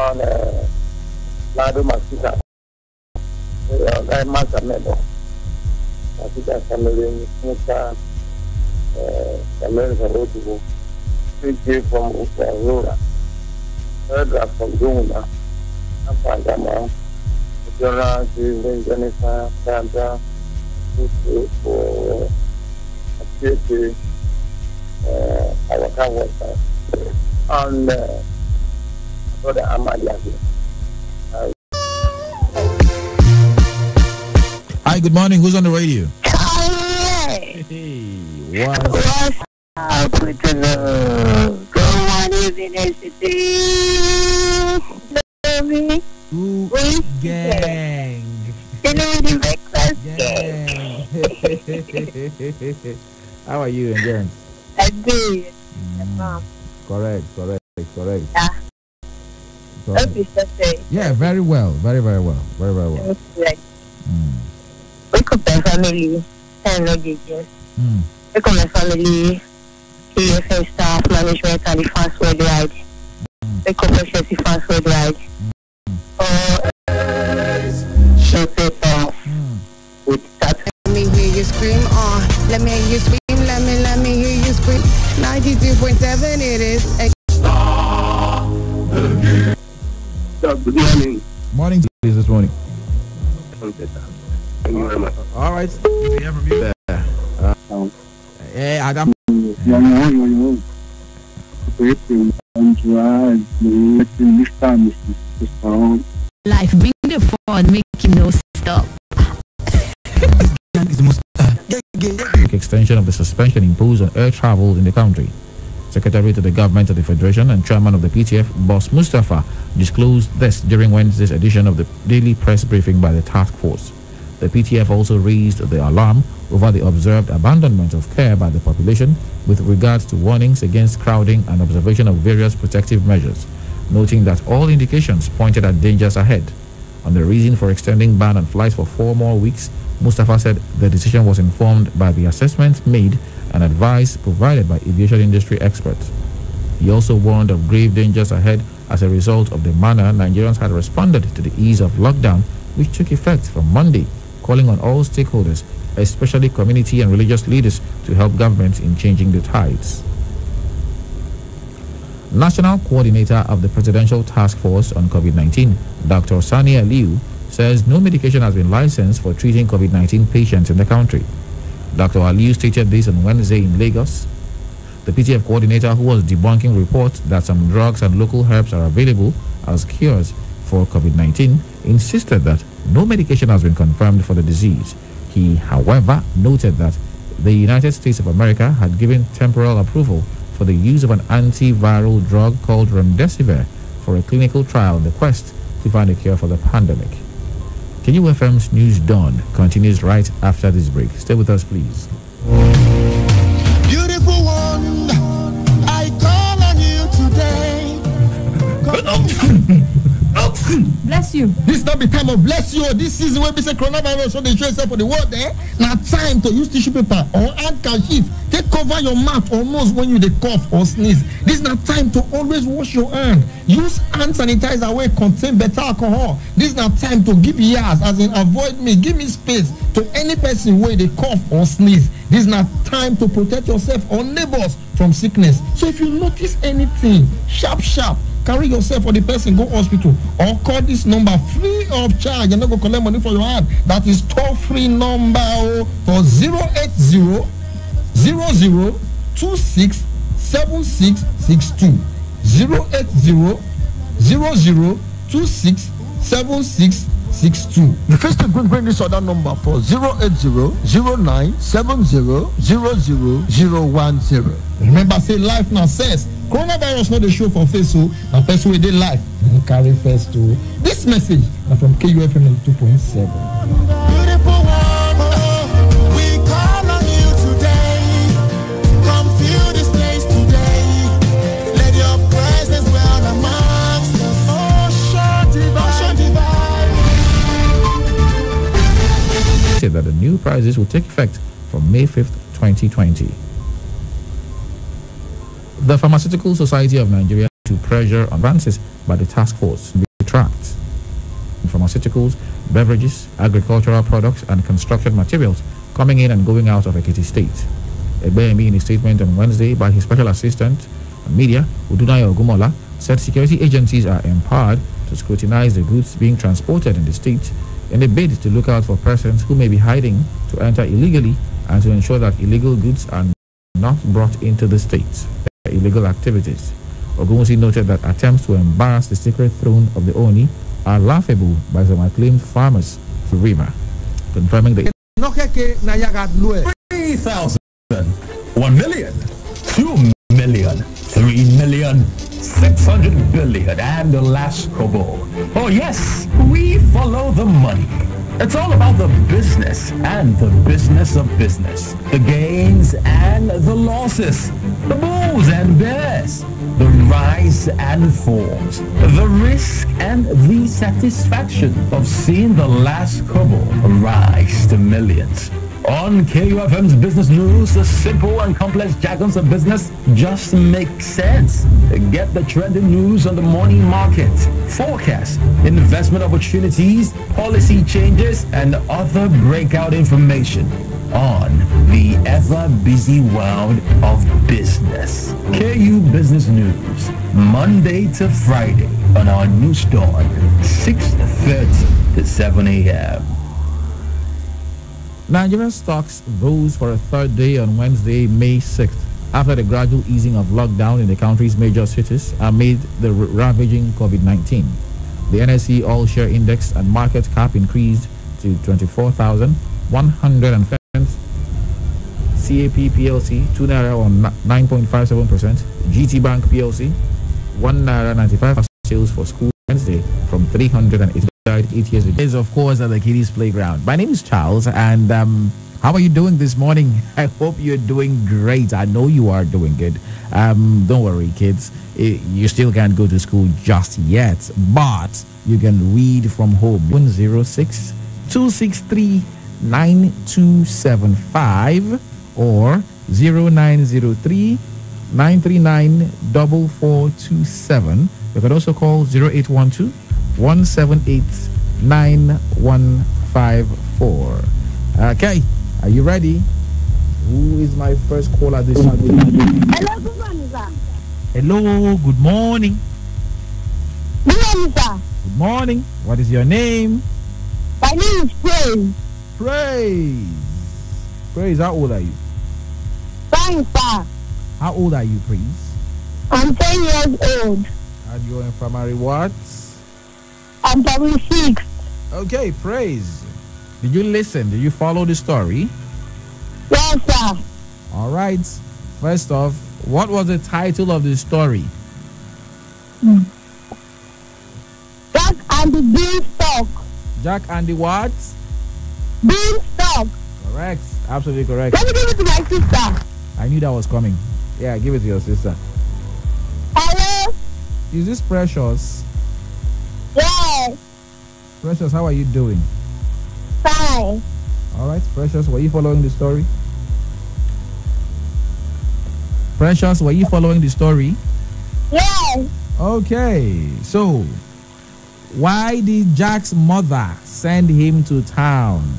on Lado Masita. I must remember. Masita family, Musa, America Road to go. From Aurora. Third from Duna. And Pandama. Jora, Jennifer, Sandra, for activity, our coworker, and Brother Amadia. Hi, good morning. Who's on the radio? Hey, what's up with the love? Go on University. Love me. Ooh, gang. You know the breakfast Gang. How are you, Endurance? I'm good. Correct. Yeah. Hope you Yeah, very well. Very well. Right. Wake up my family. And luggages. Wake up my family. KFM staff, management, and the fast worldwide. Wake up my fast worldwide. With that. Let me hear you scream, let me hear you scream, let me hear you scream. 92.7 it is. Good morning. Morning to you this morning. Thank you very much. All right. We hear from you there. Hey, Adam. Life, bring the fun, make you no stop. Extension of the suspension imposed on air travel in the country. Secretary to the Government of the Federation and Chairman of the PTF, Boss Mustafa, disclosed this during Wednesday's edition of the daily press briefing by the task force. The PTF also raised the alarm over the observed abandonment of care by the population with regards to warnings against crowding and observation of various protective measures, noting that all indications pointed at dangers ahead. On the reason for extending ban on flights for 4 more weeks, Mustafa said the decision was informed by the assessment made and advice provided by aviation industry experts. He also warned of grave dangers ahead as a result of the manner Nigerians had responded to the ease of lockdown, which took effect from Monday, calling on all stakeholders, especially community and religious leaders, to help government in changing the tides. National Coordinator of the Presidential Task Force on COVID-19, Dr. Sani Aliu, says no medication has been licensed for treating COVID-19 patients in the country. Dr. Aliu stated this on Wednesday in Lagos. The PTF coordinator, who was debunking reports that some drugs and local herbs are available as cures for COVID-19, insisted that no medication has been confirmed for the disease. He, however, noted that the United States of America had given temporal approval for the use of an antiviral drug called remdesivir for a clinical trial in the quest to find a cure for the pandemic. KUFM's News Dawn continues right after this break. Stay with us, please. Beautiful one, I call on you today. Bless you. This not be time of bless you. This season when we say coronavirus, so they show itself for the world there. Now time to use tissue paper or handkerchief. Take cover your mouth or nose when you dey cough or sneeze. This not time to always wash your hand. Use hand sanitizer where contain better alcohol. This not time to give ears, as in avoid me, give me space to any person where they cough or sneeze. This not time to protect yourself or neighbors from sickness. So if you notice anything, sharp, carry yourself or the person go hospital or call this number free of charge. You're not going to collect money for your hand. That is toll-free number for 080 00 26 7662. 080 00 26 7662. The first thing bring this other number for 080 09 70 00010. Remember, say life now says coronavirus not the show for face, so now person with their life and carry first to this message from KUFM 2.7. That the new prices will take effect from May 5th, 2020. The Pharmaceutical Society of Nigeria to pressure advances by the task force to be tracked. Pharmaceuticals, beverages, agricultural products, and construction materials coming in and going out of Ekiti State. Egbeyemi, in a statement on Wednesday by his special assistant on media, Udunayo Ogumola, said security agencies are empowered to scrutinize the goods being transported in the state in a bid to look out for persons who may be hiding to enter illegally and to ensure that illegal goods are not brought into the state. Illegal activities. Ogunwusi noted that attempts to embarrass the sacred throne of the Oni are laughable by some acclaimed farmers of the river, confirming the 3,000, 1 million, 2 million, 3 million, 600 billion, and the last kobo. Oh yes, we follow the money. It's all about the business and the business of business. The gains and the losses. The bulls and bears. The rise and falls. The risk and the satisfaction of seeing the last kobo rise to millions. On KUFM's Business News, the simple and complex jargons of business just make sense. Get the trending news on the morning market, forecast, investment opportunities, policy changes, and other breakout information on the ever-busy world of business. KU Business News, Monday to Friday on our news dawn, 6:30 to 7 a.m. Nigerian stocks rose for a third day on Wednesday, May 6th, after the gradual easing of lockdown in the country's major cities amid the ravaging COVID-19. The NSE All-Share Index and market cap increased to 24,100. CAP PLC, 2 naira on 9.57%. GT Bank PLC, 1 naira 95 sales for school Wednesday from 380. 8 years ago. Is of course at the Kiddies Playground. My name is Charles, and how are you doing this morning? I hope you're doing great. I know you are doing good. Don't worry, kids. You still can't go to school just yet, but you can read from home. 106 263 9275 or 0903 939 4427. You can also call 0812 178-9154. Okay, are you ready? Who is my first caller this morning? Hello, good morning, sir. Hello, good morning. Good morning, sir. Good morning. What is your name? My name is Praise. Praise. Praise, how old are you? Fine, sir. How old are you, Praise? I'm 10 years old. And you're in primary what? I'm probably 6. Okay, Praise. Did you listen? Did you follow the story? Yes, sir. All right. First off, what was the title of the story? Jack and the Beanstalk. Jack and the what? Beanstalk. Correct. Absolutely correct. Let me give it to my sister. I knew that was coming. Yeah, give it to your sister. Hello? Is this Precious? Yes. Precious, how are you doing? Fine. All right, Precious, were you following the story? Precious, were you following the story? Yes. Okay, so why did Jack's mother send him to town?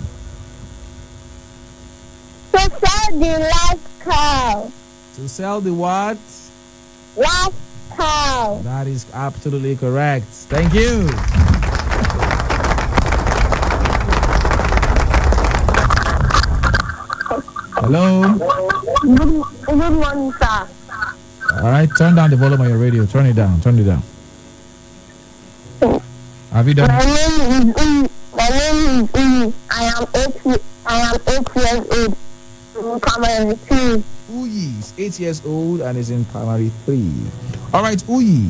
To sell the last cow. To sell the what? Last cow. That is absolutely correct. Thank you. Hello. Good morning, sir. All right, turn down the volume on your radio. Turn it down. Turn it down. Have you done My it? name is Uyi. My name is Uyi. I am 8 years old. In primary 3. Uyi is 8 years old and is in primary 3. All right, Uyi.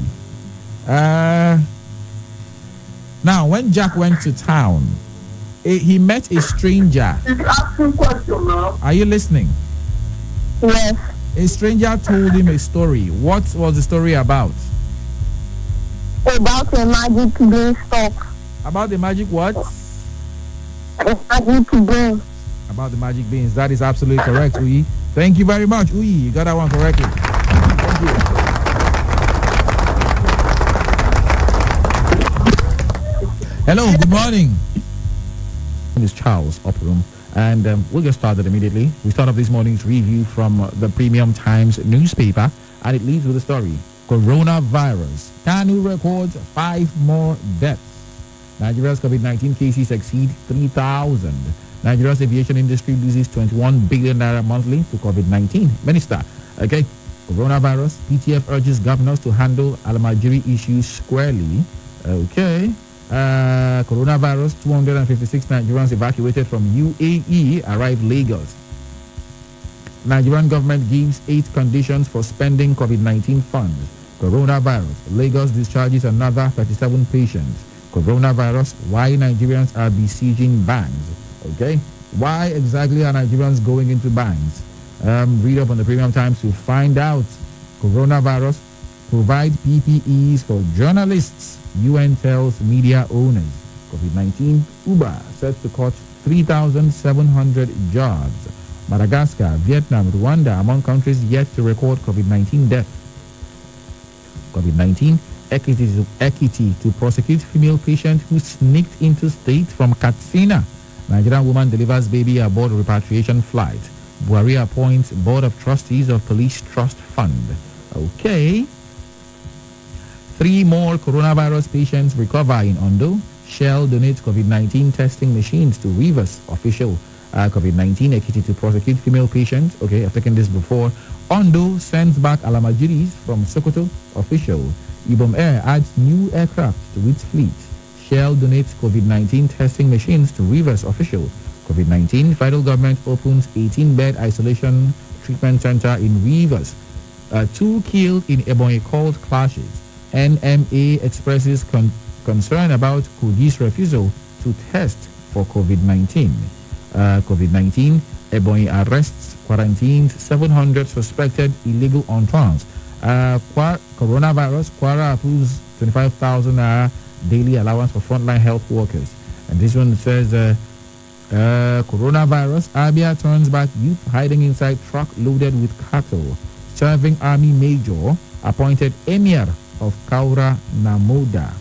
Now, when Jack went to town, he met a stranger. He's asking question now. Are you listening? Yes. A stranger told him a story. What was the story about? About a magic beanstalk. About the magic what? A magic bean. About the magic beans. That is absolutely correct, Uyi. Thank you very much, Uyi. You got that one correctly. Thank you. Hello, good morning. My name is Charles Oprum, and we'll get started immediately. We start off this morning's review from the Premium Times newspaper, and it leads with the story: Coronavirus. Kanu records 5 more deaths. Nigeria's COVID-19 cases exceed 3,000. Nigeria's aviation industry loses 21 billion naira monthly to COVID-19. Minister, okay. Coronavirus. PTF urges governors to handle Alamajiri issues squarely. Okay. Coronavirus. 256 Nigerians evacuated from UAE arrived Lagos. Nigerian government gives 8 conditions for spending COVID-19 funds. Coronavirus. Lagos discharges another 37 patients. Coronavirus. Why Nigerians are besieging banks. Okay. Why exactly are Nigerians going into banks? Read up on the Premium Times to find out. Coronavirus. Provide PPEs for journalists. UN tells media owners. COVID-19. Uber set to cut 3,700 jobs. Madagascar, Vietnam, Rwanda among countries yet to record COVID-19 death. COVID-19. Equity to prosecute female patient who sneaked into state from Katsina. Nigerian woman delivers baby aboard repatriation flight. Buhari appoints board of trustees of police trust fund. Okay. 3 more coronavirus patients recover in Ondo. Shell donates COVID-19 testing machines to Rivers. Official. COVID-19 equity to prosecute female patients. Okay, I've taken this before. Ondo sends back Alamajiris from Sokoto. Official. Ibom Air adds new aircraft to its fleet. Shell donates COVID-19 testing machines to Rivers. Official. COVID-19, federal government opens 18-bed isolation treatment center in Rivers. 2 killed in Ebonyi called clashes. NMA expresses concern about Kogi's refusal to test for COVID-19. COVID-19, Ebonyi arrests, quarantines 700 suspected illegal entrants. Coronavirus, Kwara approves 25,000 daily allowance for frontline health workers. And this one says, coronavirus, Abia turns back youth hiding inside truck loaded with cattle. Serving army major appointed emir of Kaura Namoda.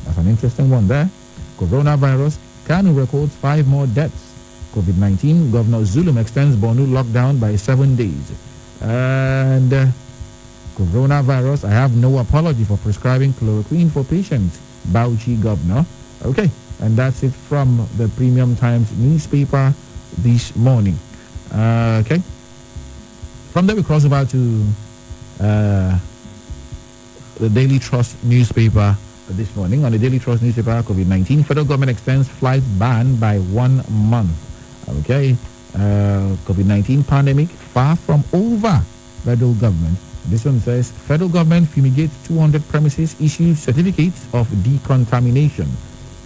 That's an interesting one there. Coronavirus, Kanu records 5 more deaths. COVID-19, Governor Zulum extends Borno lockdown by 7 days. And coronavirus, I have no apology for prescribing chloroquine for patients. Bauchi governor. Okay. And that's it from the Premium Times newspaper this morning. Okay. From there we cross over to the Daily Trust newspaper this morning. On the Daily Trust newspaper, COVID-19, federal government extends flight ban by 1 month. Okay. COVID-19 pandemic far from over. Federal government. This one says federal government fumigates 200 premises, issues certificates of decontamination.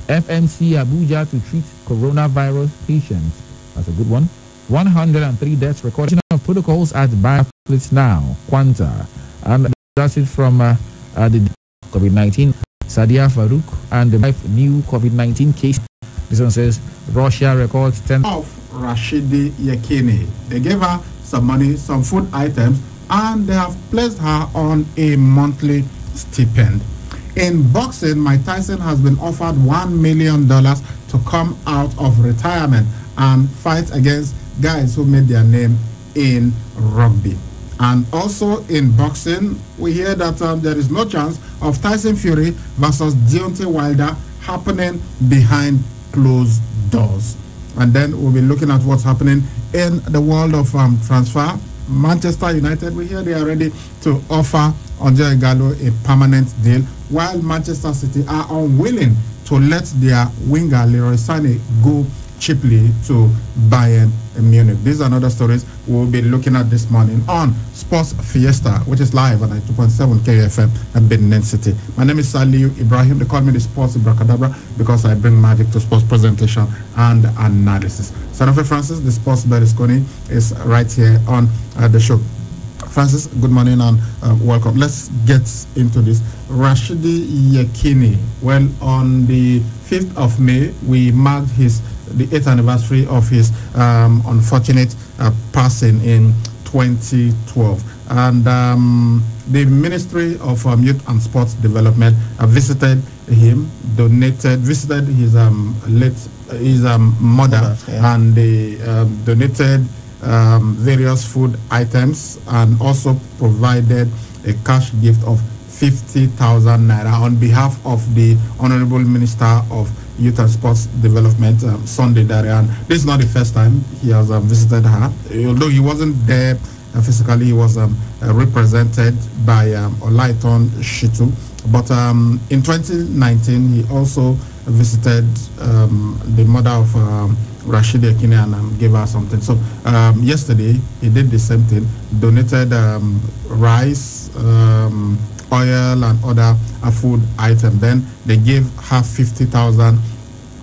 FMC Abuja to treat coronavirus patients. That's a good one. 103 deaths recorded of protocols at Bioathletes now. Quanta. And that's it from the COVID-19. Sadia Farouk and the new COVID-19 case. This one says Russia records 10 of Rashidi Yekini. They gave her some money, some food items, and they have placed her on a monthly stipend. In boxing, Mike Tyson has been offered $1 million to come out of retirement and fight against guys who made their name in rugby. And also in boxing, we hear that there is no chance of Tyson Fury versus Deontay Wilder happening behind closed doors. And then we'll be looking at what's happening in the world of transfer. Manchester United, we hear they are ready to offer Andre Gallo a permanent deal, while Manchester City are unwilling to let their winger Leroy Sané go cheaply to Bayern Munich. These are other stories we'll be looking at this morning on Sports Fiesta, which is live on 92.7 KFM at Benin City. My name is Saliu Ibrahim. They call me the Sports Ibracadabra because I bring magic to sports presentation and analysis. Sanofi Francis, the Sports Berlusconi, is right here on the show. Francis, good morning and welcome. Let's get into this. Rashidi Yekini. Well, on the 5th of May, we marked the 8th anniversary of his unfortunate passing in 2012. And the Ministry of Youth and Sports Development visited him, visited his mother, and they donated various food items and also provided a cash gift of 50,000 naira on behalf of the Honorable Minister of Youth and Sports Development, Sunday Darian. This is not the first time he has visited her. Although he wasn't there physically, he was represented by Olaiton Shitu. But in 2019, he also visited the mother of Rashid Ekine and gave her something. So yesterday, he did the same thing, donated rice, oil and other food items. Then they gave her 50,000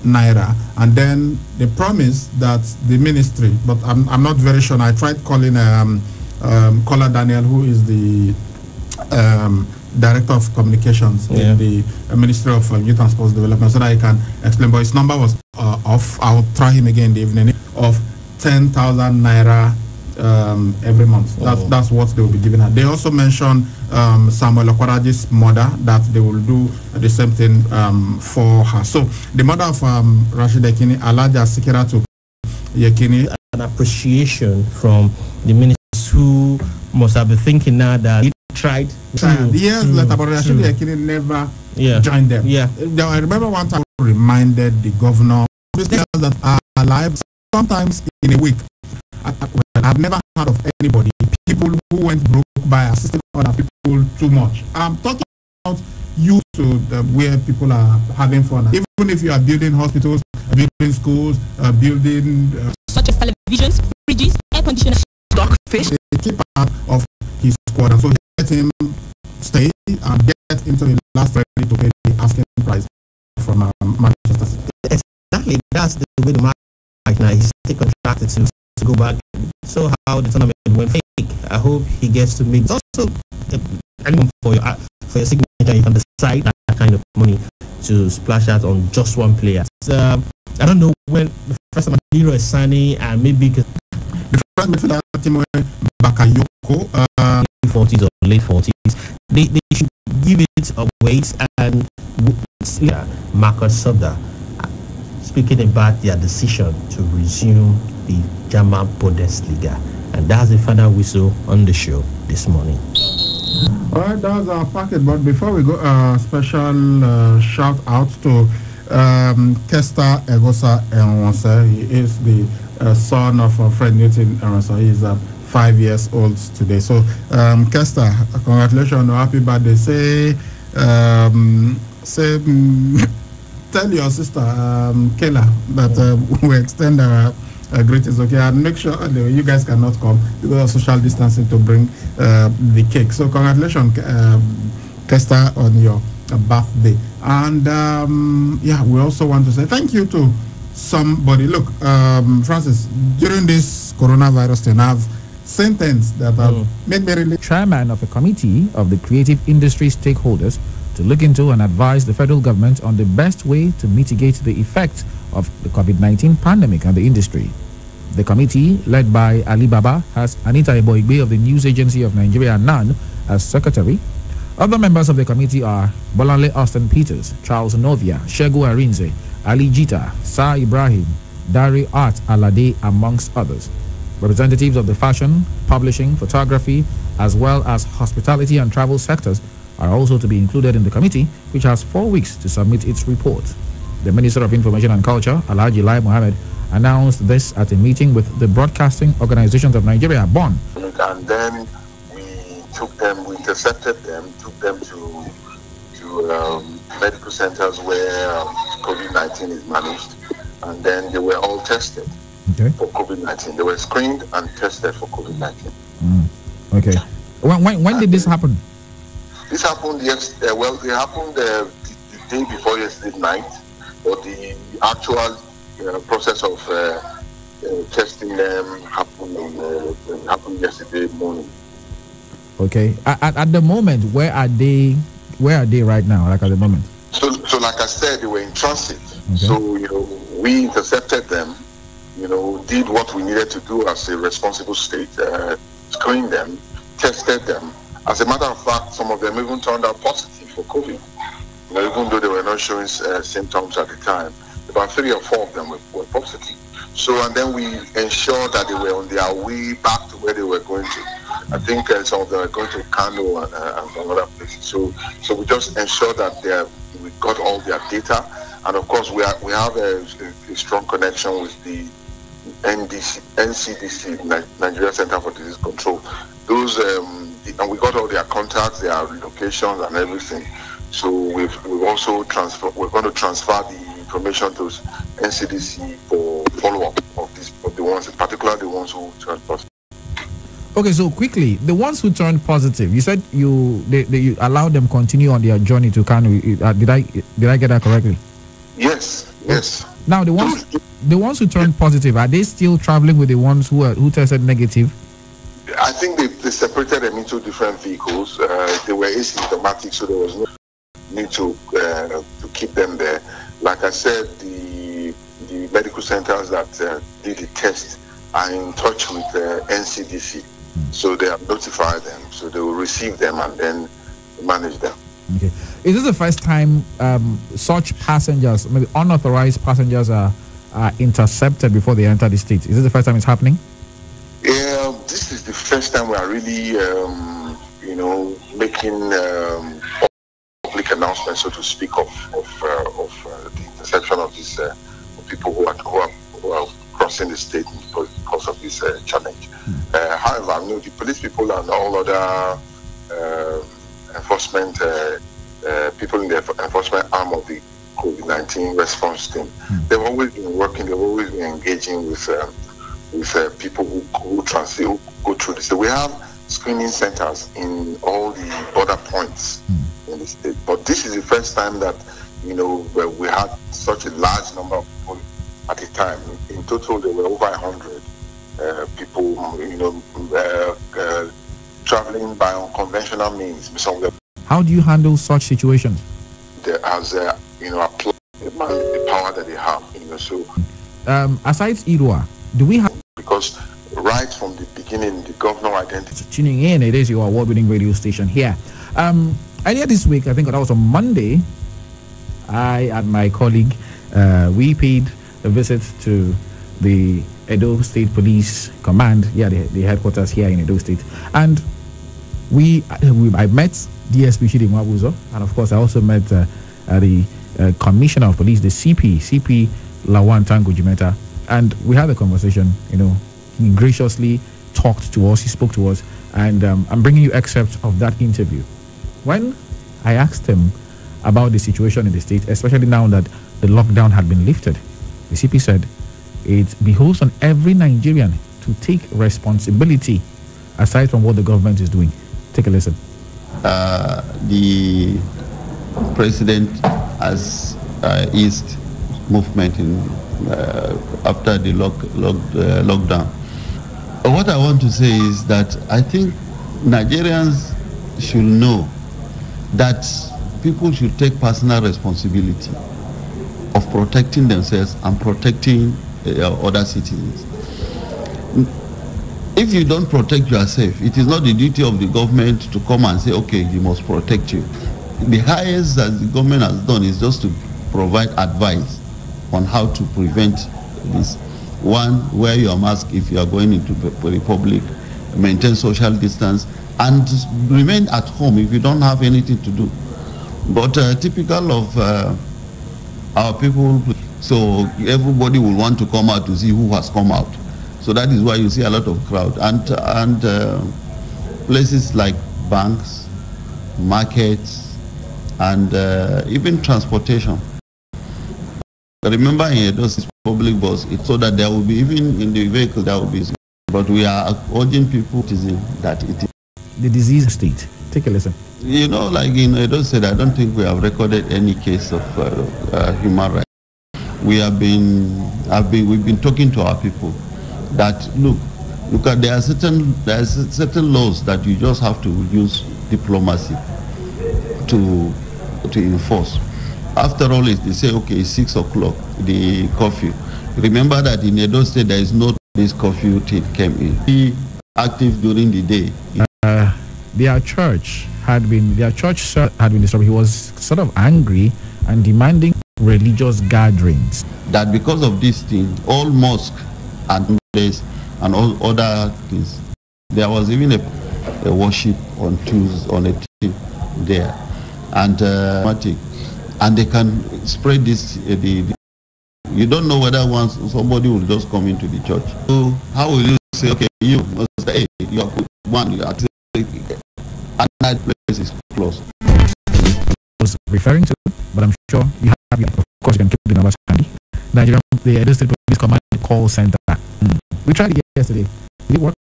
naira, and then they promised that the ministry, but I'm not very sure. I tried calling Kola Daniel, who is the Director of Communications in the Ministry of Youth and Sports Development, so that I can explain, but his number was off. I'll try him again in the evening, of 10,000 naira every month. That's what they will be giving her. They also mentioned Samuel Okwaraji's mother, that they will do the same thing for her. So the mother of Rashid Ekine, Alaja Sikiratu Yekini, an appreciation from the ministers who must have been thinking now that he tried years later, but Rashid Ekine never joined them. I remember one time I reminded the governor that are alive sometimes in a week. I've never heard of anybody, people who went broke by assisting other people too much. I'm talking about you to where people are having fun. Even if you are building hospitals, building schools, building such as televisions, fridges, air conditioners, stockfish. They keep part of his squad, and so let him stay and get into the last ready to pay the asking price from Manchester City. Exactly, that's the way the market right now. He's still contracted to go back. So how the tournament went fake. I hope he gets to make also anyone for your signature. You can decide that kind of money to splash out on just one player. I don't know when the first time Leroy Sané and maybe the first midfielder Bakayoko, 40s or late 40s. They should give it a wait. And Marcus Subda speaking about their decision to resume the German Bundesliga, and that's the final whistle on the show this morning. All right, that's our packet. But before we go, special shout out to Kester Egosa Enwonse. He is the son of Fred Newton Enwonse. He is 5 years old today. So, Kester, congratulations, happy birthday. Tell your sister Kayla that we extend our greetings, okay, and make sure you guys cannot come because of social distancing to bring the cake. So congratulations, Kester, on your birthday. And we also want to say thank you to somebody. Look, Francis, during this coronavirus thing, I've sentenced that made me really chairman of a committee of the creative industry stakeholders to look into and advise the federal government on the best way to mitigate the effects of the COVID-19 pandemic on the industry. The committee, led by Ali Baba, has Anita Eboigbe of the News Agency of Nigeria, NAN, as secretary. Other members of the committee are Bolanle Austin Peters, Charles Novia, Shegu Arinze, Ali Jita, Sa Ibrahim, Dari Art Alade, amongst others. Representatives of the fashion, publishing, photography, as well as hospitality and travel sectors are also to be included in the committee, which has 4 weeks to submit its report. The Minister of Information and Culture, Alhaji Lai Mohammed, announced this at a meeting with the Broadcasting Organizations of Nigeria, BON. And then we intercepted them, took them to medical centers where COVID-19 is managed, and then they were all tested for COVID-19. They were screened and tested for COVID-19. Okay. When did this happen? This happened it happened the day before yesterday night, but the actual process of testing them happened yesterday morning. Okay. At the moment, where are they right now? Like at the moment. So like I said, they were in transit. Okay. So we intercepted them. Did what we needed to do as a responsible state. Screened them, tested them. As a matter of fact, some of them even turned out positive for COVID. even though they were not showing symptoms at the time, about 3 or 4 of them were positive. So, and then we ensured that they were on their way back to where they were going to. I think some of them were going to Kano and some other places. So we just ensured that we got all their data. And of course, we have a strong connection with the NCDC, Nigeria Center for Disease Control. Those and we got all their contacts, their locations, and everything. So we're going to transfer the information to NCDC for follow-up of the ones, particularly the ones who turned positive. Okay, so quickly, the ones who turned positive, you said you allowed them continue on their journey to Kano. Did I get that correctly? Yes. Now the ones who turned positive, are they still traveling with the ones who tested negative? I think they separated them into different vehicles. They were asymptomatic, so there was no need to keep them there. Like I said, the medical centers that did the test are in touch with NCDC, so they have notified them, so they will receive them and then manage them. Okay. Is this the first time such passengers, maybe unauthorized passengers, are intercepted before they enter the state? Is this the first time it's happening? Yeah, this is the first time we are really, making public announcements, so to speak, of the interception of these people who are crossing the state because of this challenge. However, the police people and all other enforcement people in the enforcement arm of the COVID-19 response team, they've always been working. They've always been engaging with people who go through this. So we have screening centers in all the border points in the state. But this is the first time that where we had such a large number of people at a time. In total, there were over 100 people, traveling by unconventional means. How do you handle such situations? As apply the power that they have. Aside Irua, do we have? Because right from the beginning, the governor identified. Tuning in, it is your award-winning radio station here. Earlier this week, I think that was on Monday, I and my colleague, we paid a visit to the Edo State Police Command, the headquarters here in Edo State, and I met DSP Shidi Mwabuzo, and of course I also met the Commissioner of Police, the CP Lawan Tango Jimeta, and we had a conversation. He graciously talked to us, he spoke to us, and I'm bringing you excerpts of that interview. When I asked him about the situation in the state, especially now that the lockdown had been lifted, the CP said it behoves on every Nigerian to take responsibility aside from what the government is doing. Take a listen. The president has eased movement after the lockdown. What I want to say is that I think Nigerians should know that people should take personal responsibility of protecting themselves and protecting other citizens. If you don't protect yourself, it is not the duty of the government to come and say, okay, you must protect you. The highest that the government has done is just to provide advice on how to prevent this. One, wear your mask if you are going into the public, maintain social distance, and remain at home if you don't have anything to do. But typical of our people, so everybody will want to come out to see who has come out. So that is why you see a lot of crowd. And places like banks, markets, and even transportation. Remember in those public bus, it's so that there will be, even in the vehicle, there will be. But we are urging people to see that it is the disease state. Take a listen. Like in Edo State, I don't think we have recorded any case of human rights. We've been talking to our people that look at there are certain laws that you just have to use diplomacy to enforce. After all, they say okay, 6 o'clock, the curfew. Remember that in Edo State there is no this curfew thing came in. Be active during the day. their church had been disrupted. He was sort of angry and demanding religious gatherings. That because of this thing, all mosques and place and all other things, there was even a worship on Tuesday on a team there, and they can spread this. You don't know whether once somebody will just come into the church. So how will you say, okay, you must say, hey, you are one, you are two, and that place is closed. Was referring to, but I'm sure you have, of course, you can keep the numbers handy. Nigerian, the Edo State Police Command call center. We tried it yesterday. Did it work?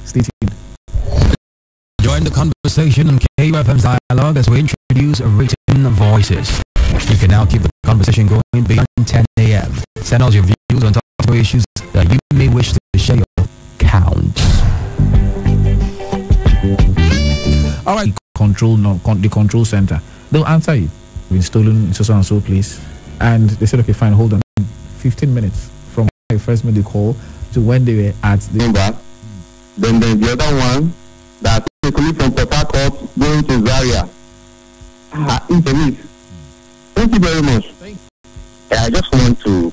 Stay tuned. Join the conversation on KUFM's dialogue as we introduce written voices. You can now keep the conversation going beyond 10 a.m. Send us your views on topical issues that you may wish to share. Your count. All right, the control center. They'll answer you. Been stolen in so and so place, and they said, okay, fine, hold on. 15 minutes from when I first made the call to when they were at the. Then there's the other one that quickly from Port Harcourt going to Zaria. Internet. Thank you very much. I just want to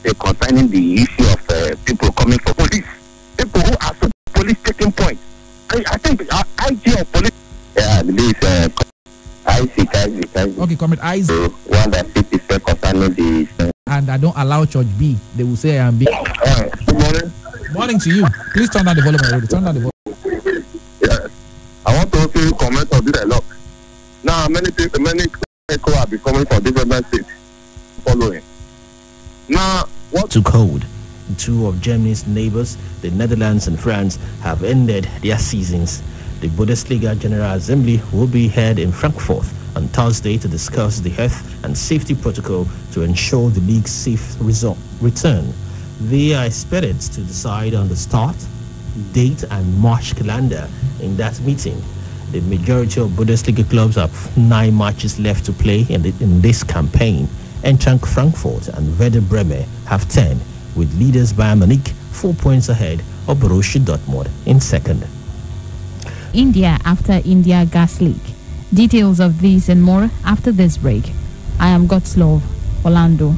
say concerning the issue of people coming for police. People who are so police taking point. I think IG of police. Yeah, this Isaac. Okay, comment Isaac. So, one that 50% concerning the. And I don't allow Church B. They will say I am B. Good morning. Morning to you. Please turn down the volume already. Turn down the volume. Yes. I want to also comment on this a lot. Now, many people are becoming from different states following. Now, what to code? Two of Germany's neighbors, the Netherlands and France, have ended their seasons. The Bundesliga General Assembly will be held in Frankfurt on Thursday to discuss the health and safety protocol to ensure the league's safe return. They are expected to decide on the start, date and match calendar in that meeting. The majority of Bundesliga clubs have 9 matches left to play in this campaign. Eintracht Frankfurt and Werder Bremen have 10, with leaders Bayern Munich 4 points ahead of Borussia Dortmund in second. India after India gas leak. Details of this and more after this break. I am Godslove, Orlando.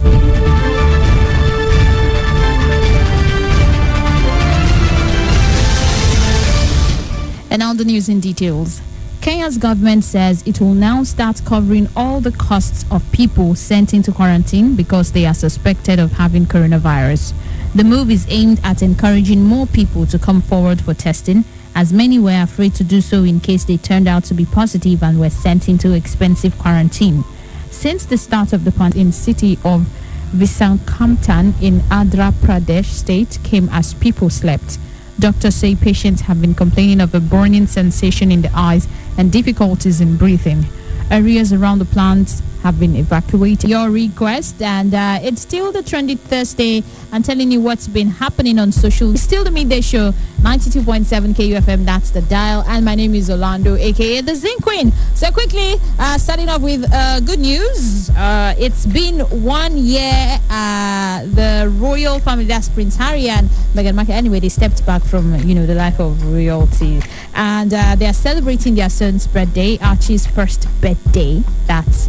And now the news in details. Kenya's government says it will now start covering all the costs of people sent into quarantine because they are suspected of having coronavirus. The move is aimed at encouraging more people to come forward for testing, as many were afraid to do so in case they turned out to be positive and were sent into expensive quarantine. Since the start of the pandemic in city of Visakhapatnam in Andhra Pradesh state came as people slept. Doctors say patients have been complaining of a burning sensation in the eyes and difficulties in breathing. Areas around the plants have been evacuated. Your request, and it's still the Trendy Thursday. I'm telling you what's been happening on social. It's still the midday show, 92.7 KUFM. That's the dial, and my name is Orlando, aka the Zinc Queen. So quickly, starting off with good news. It's been 1 year. The royal family, that's Prince Harry and Meghan Markle. Anyway, they stepped back from the life of royalty, and they are celebrating their son's birthday, Archie's first birthday.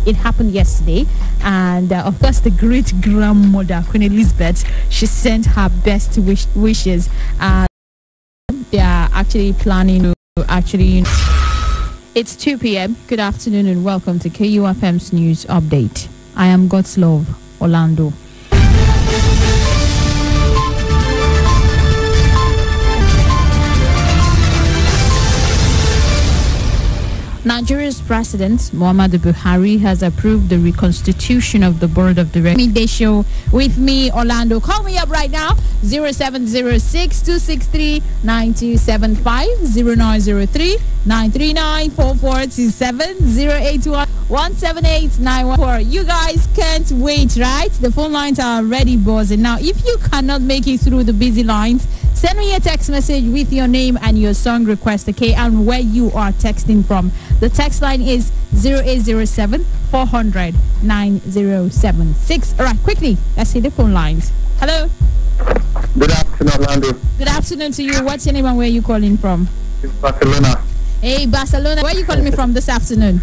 It happened yesterday, and of course the great grandmother Queen Elizabeth, she sent her best wishes. They are actually planning to it's 2 p.m. Good afternoon and welcome to KUFM's news update. I am Godslove, Orlando. Nigeria's President Muhammadu Buhari has approved the reconstitution of the board of directors. Midday show with me, Orlando. Call me up right now, 0706-263-9275, 0903-939-4427, 081-178-914. You guys can't wait, right? The phone lines are already buzzing. Now, if you cannot make it through the busy lines, send me a text message with your name and your song request, okay, and where you are texting from. The text line is 0807-400-9076. All right, quickly, let's see the phone lines. Hello. Good afternoon, Orlando. Good afternoon to you. What's your name and where are you calling from? It's Barcelona. Hey, Barcelona, where are you calling me from this afternoon?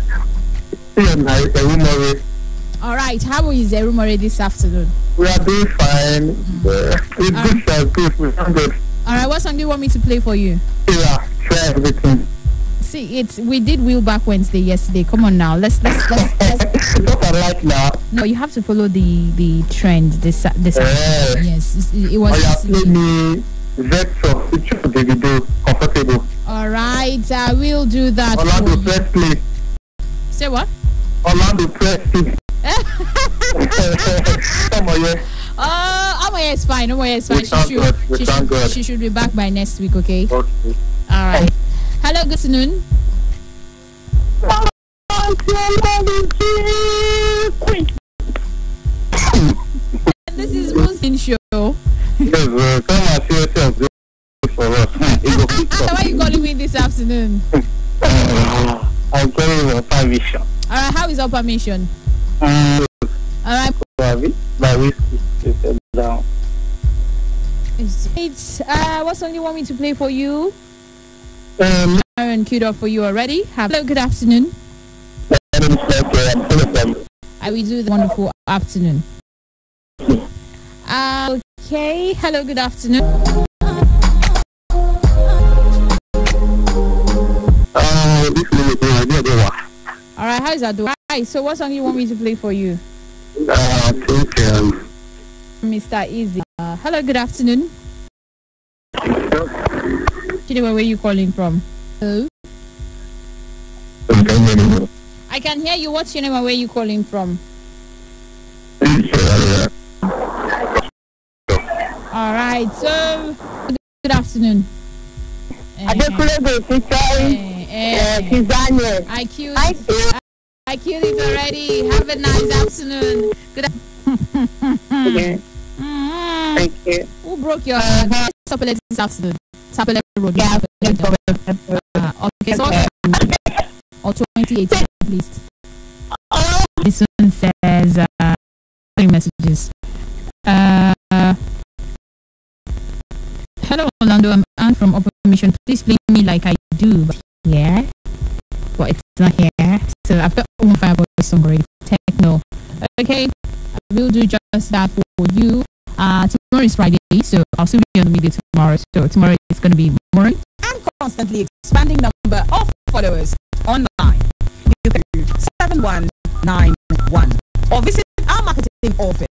All right, how is Erumore this afternoon? We are doing fine. All right, what song do you want me to play for you? Yeah, try everything. See, we did Wheel Back Wednesday yesterday. Come on now, let's. What I like now. No, you have to follow the trend. This yes, it was. Play me Vector, which of the video comfortable. All right, we'll do that. Orlando, press play. Say what? Orlando, press play. Come on, yeah. Omoye is fine. Omoye is fine. She should be back by next week. Okay. Okay. All right. Hello. Good afternoon. This is Muslim show. Yes, come and see yourself for us. Why are you calling me this afternoon? I'm calling your permission. All right. How is our permission? All right. By whiskey, down. It's what song do you want me to play for you? Aaron queued up for you already. Hello, good afternoon. I will do the wonderful afternoon. Okay. Hello, good afternoon. All right. How is that doing? Right. So, what song do you want me to play for you? I think Mr. Easy. Hello, good afternoon. Where are you calling from? Hello? I can hear you. What's your name and where are you calling from? All right. So, good afternoon. I queued it already. Have a nice afternoon. Good afternoon. Thank you. Who broke your Sapele this afternoon? Sapele Road. Yeah. Okay, so or 2018 at least. This one says 3 messages. Hello Orlando, I'm Anne from Upper Mission. Please play me like I do, but yeah. But it's not here. So I've got one Fireboy song already. Techno. Okay, I will do just that for you. Tomorrow is Friday, so I'll still be on the media tomorrow. So tomorrow is going to be morning. And constantly expanding number of followers online. You can do 7191 or visit our marketing office.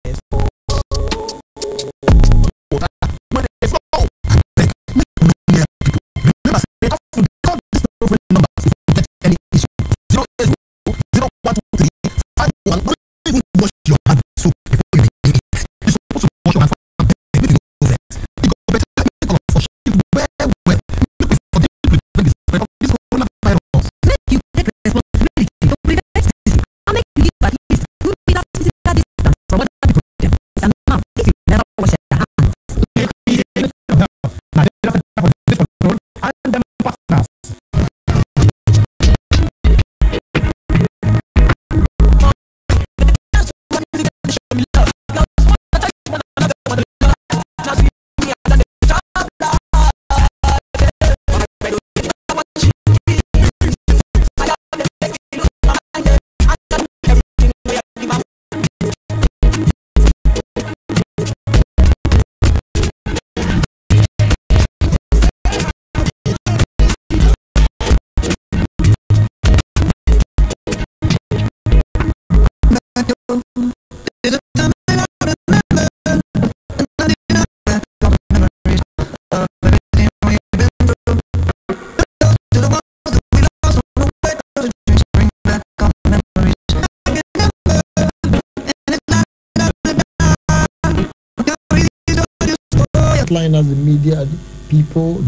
As the media, the people,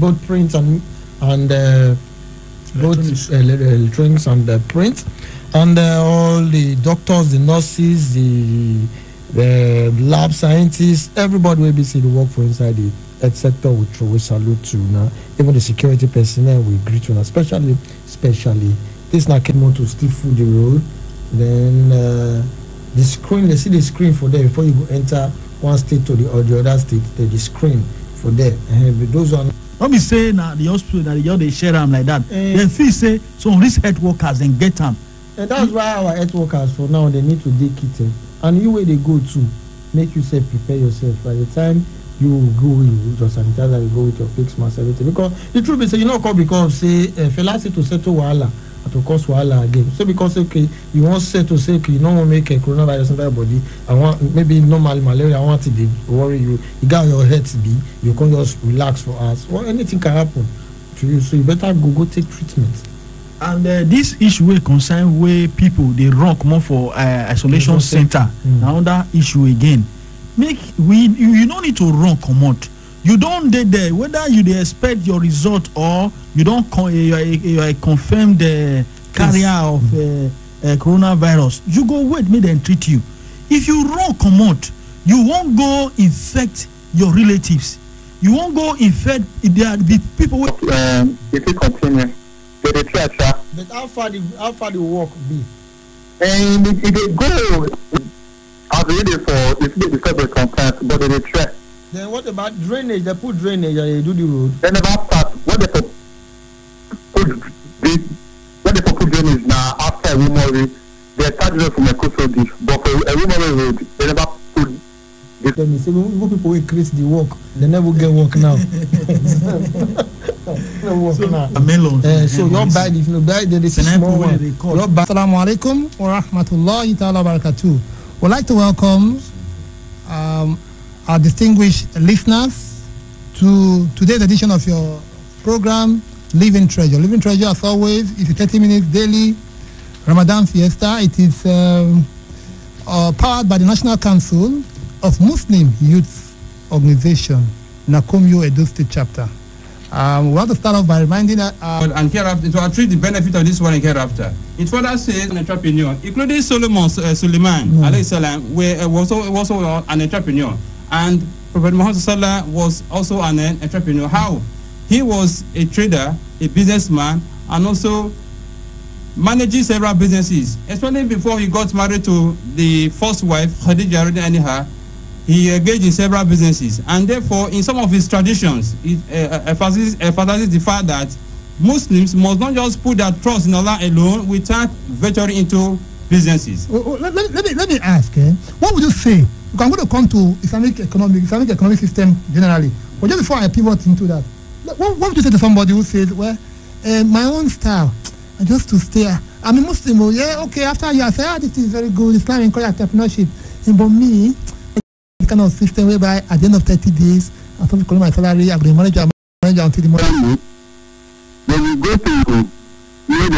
both print and both electronics and print, and all the doctors, the nurses, the lab scientists, everybody will be see the work for inside the health sector. We salute to now. Even the security personnel we greet you, especially this now came on to still food the road. Then the screen, they see the screen for them before you go enter one state to the other state. There's the screen for them. Those are Don't be saying that the hospital that they share them like that. They feel say some risk health workers then get them. And that's why our health workers for now they need to dey kitted. And you where they go to, make yourself prepare yourself. By the time you go with your sanitizer, you go with your face mask, everything. Because the truth is, you know, because say fallacy to settle wahala to cause wahala again. So because okay, you want settle say okay, you don't want to make a coronavirus in your body. I want maybe normal malaria. I want to be worry you. You got your head to be. You can just relax for us. Or anything can happen to you. So you better go take treatment. And this issue will concern where people they run come for isolation center. Now that issue again. You don't need to run come out. You don't dey there whether you dey expect your result or you don't you are confirmed carrier of coronavirus. You go wait, make them treat you. If you run come out, you won't go infect your relatives. You won't go infect the people. If you continue, they try. But how far the work be? And if they go, I've read it for it's the separate conference, but they try. Then what about drainage? They put drainage and they do the road. They never start. What they put drainage now after a rumor, they started from a coastal dish. But for a rumor road, they never put. Let me say, when people will create the work, they never get work now. So your bad if you buy the small one. Assalamu alaikum wa rahmatullahi ta'ala wa barakatuh. We'd like to welcome our distinguished listeners to today's edition of your program, Living Treasure. Living Treasure, as always, is a 30 minutes daily Ramadan fiesta. It is powered by the National Council of Muslim Youth Organization, Nakomyo Edo State Chapter. We want to start off by reminding that and hereafter to treat the benefit of this one and hereafter. It further says an entrepreneur, including Suleiman alayhi salam, was also an entrepreneur, and Prophet Muhammad Sallallahu was also an entrepreneur. How? He was a trader, a businessman, and also managing several businesses. Especially before he got married to the first wife, Khadija Anha, he engaged in several businesses, and therefore, in some of his traditions, it emphasizes the fact that Muslims must not just put their trust in Allah alone without venturing into businesses. Let me ask, what would you say? I'm going to come to Islamic economic system generally, but just before I pivot into that, what would you say to somebody who says, well, my own style, just to stay, I'm a Muslim, okay, after you, I say, this is very good, Islam encourages entrepreneurship, but me, kind of system whereby at the end of 30 days, I'm going to call my salary, I'm going to manage until the morning. When you go to you in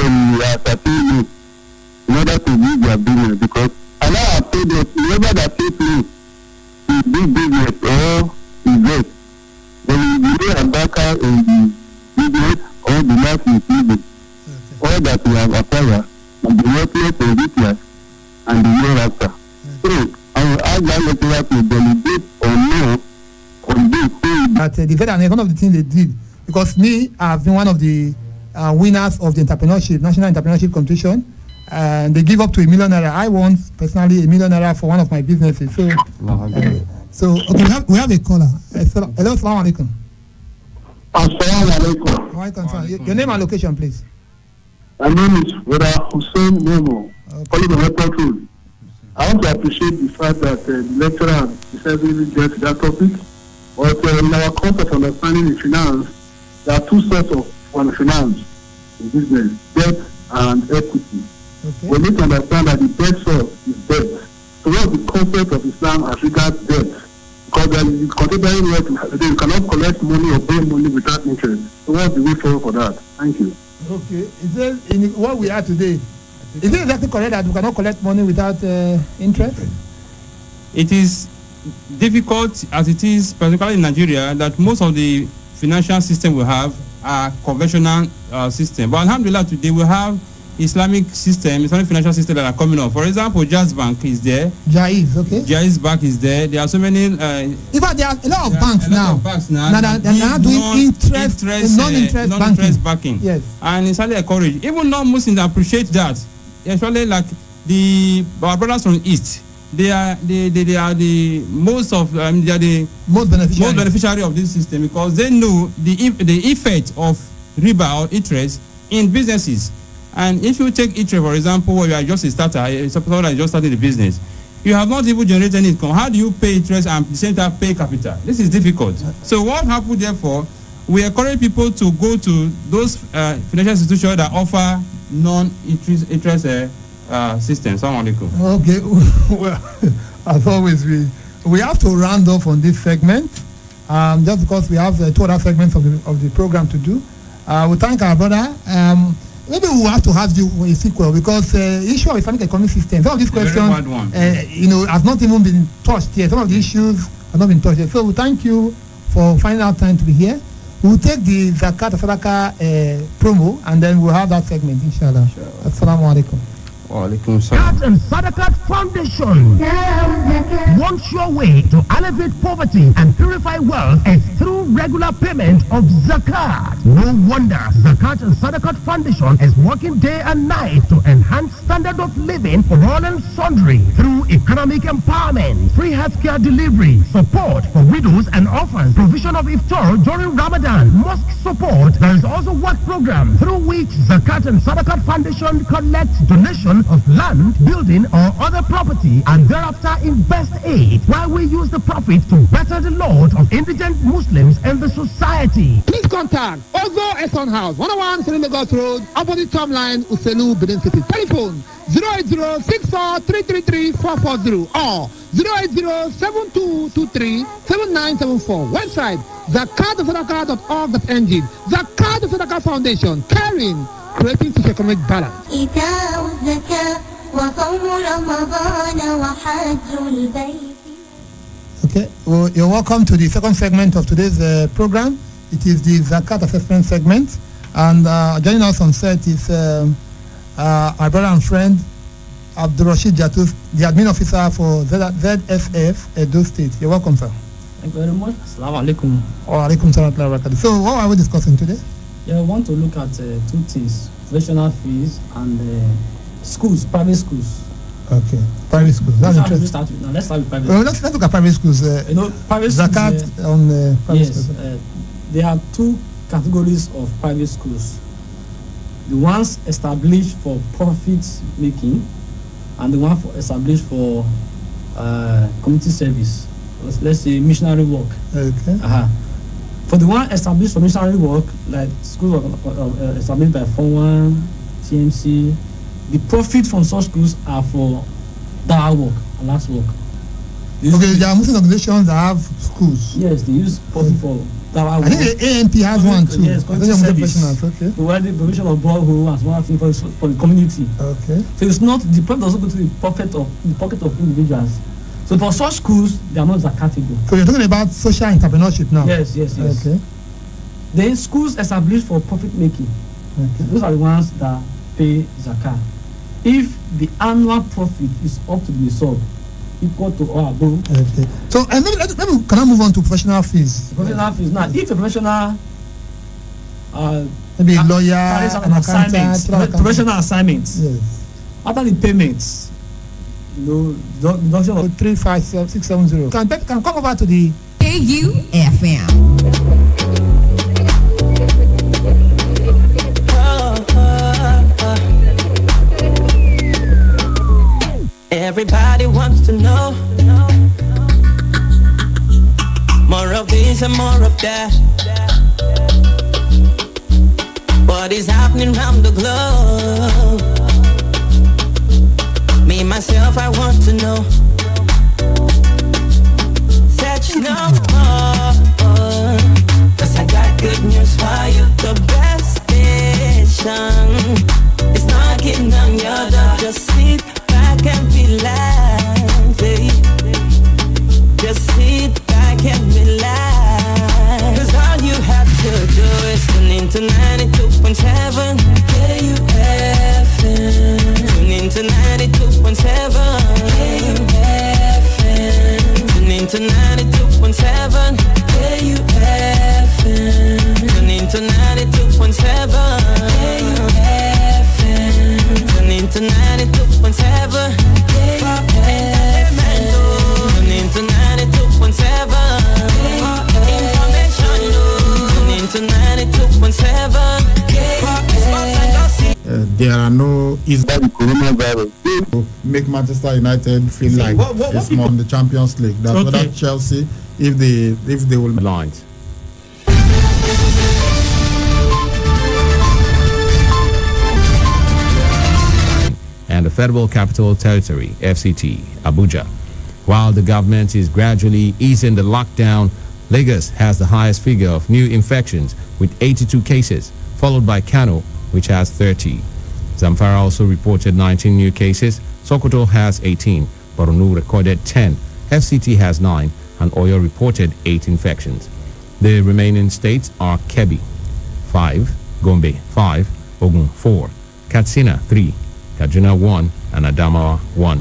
order to use their business, because Allah has told us, whoever that says no to do business or invest, when you do a backer in the business or the life included, all that you have acquired, and the worthless and useless, and the year after. So, I will ask that lecturer to delegate or no on this thing. But they said that one of the things they did, because me, I've been one of the winners of the National Entrepreneurship Competition, and they give up to $1 million. I won personally $1 million for one of my businesses. So, okay, we have a caller. Hello, assalamu alaikum. Assalamu alaikum. Your name and location, please. My name is Brother Hussein Momo, calling the Airport Road. I want to appreciate the fact that the lecturer decided to get to that topic. But in our course of understanding in finance, there are two sets of finance in business, debt and equity. Okay. We need to understand that the debt source is debt. So what's the concept of Islam as regards debt? Because considering what you cannot collect money or pay money without interest. So what's the way forward for that? Thank you. Okay. Is there in what we are today? Is it exactly correct that we cannot collect money without interest? It is difficult as it is, particularly in Nigeria, that most of the financial system we have are conventional system. But alhamdulillah, today we have Islamic financial system that are coming up. For example, Jaiz Bank is there. Jaiz Bank is there. There are so many. In fact, there are a lot of banks now. Now they are doing non-interest banking. Yes. And it's highly encouraged. Even non-Muslims appreciate that. Especially like our brothers from the East. they are the most beneficiary of this system, because they know the effect of riba or interest in businesses. And if you take interest, for example, where you are just a starter, someone that is just starting the business, you have not even generated any income. How do you pay interest and at the same time pay capital? This is difficult. So what happened, therefore, we encourage people to go to those financial institutions that offer non-interest systems. Assalamu alaikum. Okay, well, as always, we have to round off on this segment, just because we have 2 other segments of the program to do. We thank our brother. Maybe we will have to have a sequel, because issue of Islamic economic system, some of these questions, have not even been touched yet. Some of the issues have not been touched yet. So we thank you for finding out time to be here. We'll take the Zakat Sadaqah promo, and then we'll have that segment, inshallah. Assalamu alaikum. Zakat and Sadaqat Foundation. One sure way to elevate poverty and purify wealth is through regular payment of zakat. No wonder Zakat and Sadaqat Foundation is working day and night to enhance standard of living for all and sundry through economic empowerment, free healthcare delivery, support for widows and orphans, provision of iftar during Ramadan, mosque support. There is also work program through which Zakat and Sadaqat Foundation collects donations of land, building or other property, and thereafter invest aid, while we use the profit to better the lot of indigent Muslims in the society. Please contact Ozo Eson House, 101 Serin Lagos Road, opposite Tom Line, Uselu, Benin City. Telephone 080-64-333-440 or 080-7223-7974. Website zakatsadaqah.org.ng. Zakat Sadaqah Foundation, caring, creating socio-economic balance. Okay, well, you're welcome to the second segment of today's program. It is the Zakat assessment segment, and joining us on set is our brother and friend Abdul Rashid Jatus, the admin officer for ZSF Edo State. You're welcome, sir. Thank you very much. Assalamu alaikum. Wa alaikum salam. So, what are we discussing today? Yeah, I want to look at 2 things: professional fees and schools, private schools. Okay, private schools. That's interesting. Let's start with private schools. Well, let's look at private schools. Private Zakat schools, on private yes, schools. There are 2 categories of private schools: the ones established for profit making, and the one established for community service. Let's say missionary work. Okay. For the one established for missionary work, like schools established by 4-1, TMC, the profit from such schools are for dawah work and last work. Okay, there are Muslim organizations that have schools. Yes, they use profit for dawah work. I think the ANP has one too. Yes, community service. Okay. Provide the provision of borehole as one thing for the community. Okay. So it's not, the profit doesn't go to the pocket of individuals. So for such schools, they are not zakatable. So you're talking about social entrepreneurship now? Yes. Okay. Then schools established for profit making. Okay. Those are the ones that pay zakat. If the annual profit is up to the nisab, equal to or above. Okay. So maybe can I move on to professional fees? Professional fees. Now, if a professional maybe a lawyer, an accountant, professional assignments. Yes. After the payments, deduction of 35670. Can come over to the AUFM. Everybody wants to know more of this and more of that. What is happening around the globe? Me, myself, I want to know. Such no more. 'Cause I got good news for you. The best station is knocking on your door. Just sit back and relax, baby. Just sit back and relax. 'Cause all you have to do is tune into 92.7 KUFM. Tune into 92.7 KUFM. Tune into 92.7 KUFM. Tune into 92.7 KUFM. Tune into 92.7 KUFM. there are no easy coronavirus to make Manchester United feel See, like what it's more in the Champions League. That's Okay. whether Chelsea, if they will lines. And the Federal Capital Territory, FCT, Abuja. While the government is gradually easing the lockdown, Lagos has the highest figure of new infections with 82 cases, followed by Kano, which has 30. Zamfara also reported 19 new cases. Sokoto has 18. Borno recorded 10. FCT has 9. And Oyo reported 8 infections. The remaining states are Kebbi, 5. Gombe, 5. Ogun, 4. Katsina, 3. Kaduna, 1. And Adamawa, 1.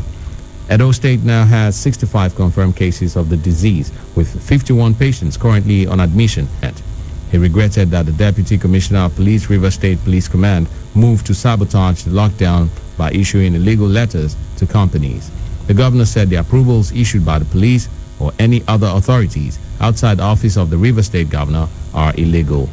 Edo State now has 65 confirmed cases of the disease, with 51 patients currently on admission. He regretted that the Deputy Commissioner of Police, River State Police Command, moved to sabotage the lockdown by issuing illegal letters to companies. The governor said the approvals issued by the police or any other authorities outside the office of the River State Governor are illegal.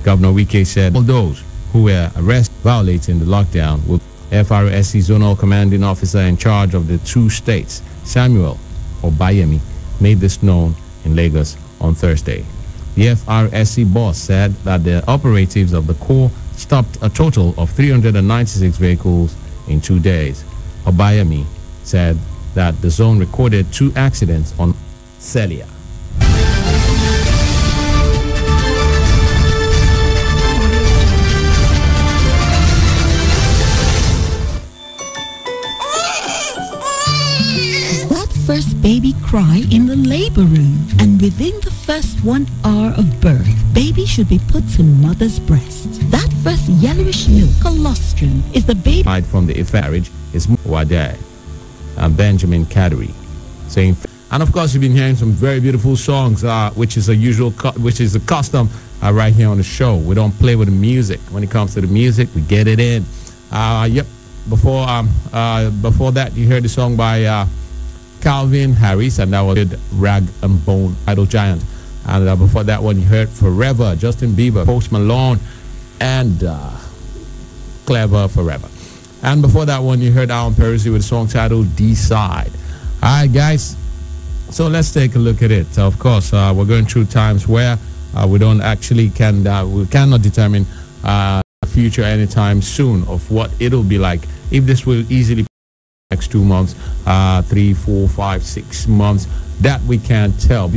Governor Wike said all those who were arrested violating the lockdown will. FRSC Zonal Commanding Officer in charge of the 2 states, Samuel Obayemi, made this known in Lagos on Thursday. The FRSC boss said that the operatives of the Corps stopped a total of 396 vehicles in 2 days. Obayemi said that the zone recorded 2 accidents on Celia. First baby cry in the labor room, and within the first 1 hour of birth, baby should be put to mother's breast. That first yellowish milk, colostrum, is the baby. From the marriage is Wade and Benjamin Kadri saying, and of course you've been hearing some very beautiful songs, which is a custom right here on the show. We don't play with the music. When it comes to the music, we get it in. Yep. Before that, you heard the song by Calvin Harris, and that was Rag and Bone, Idle Giant. And before that one, you heard Forever, Justin Bieber, Post Malone, and Clever Forever. And before that one, you heard Alan Peruzzi with a song titled D-Side. All right, guys. So let's take a look at it. Of course, we're going through times where we don't actually we cannot determine the future anytime soon of what it'll be like. If this will easily next 2 months, 3, 4, 5, 6 months, that we can't tell.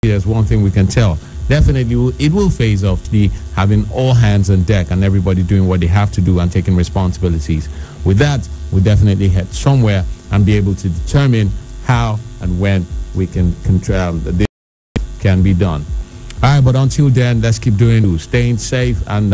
There's one thing we can tell. Definitely, it will phase off to be having all hands on deck and everybody doing what they have to do and taking responsibilities. With that, we definitely head somewhere and be able to determine how and when we can control this can be done. All right, but until then, let's keep doing it, staying safe and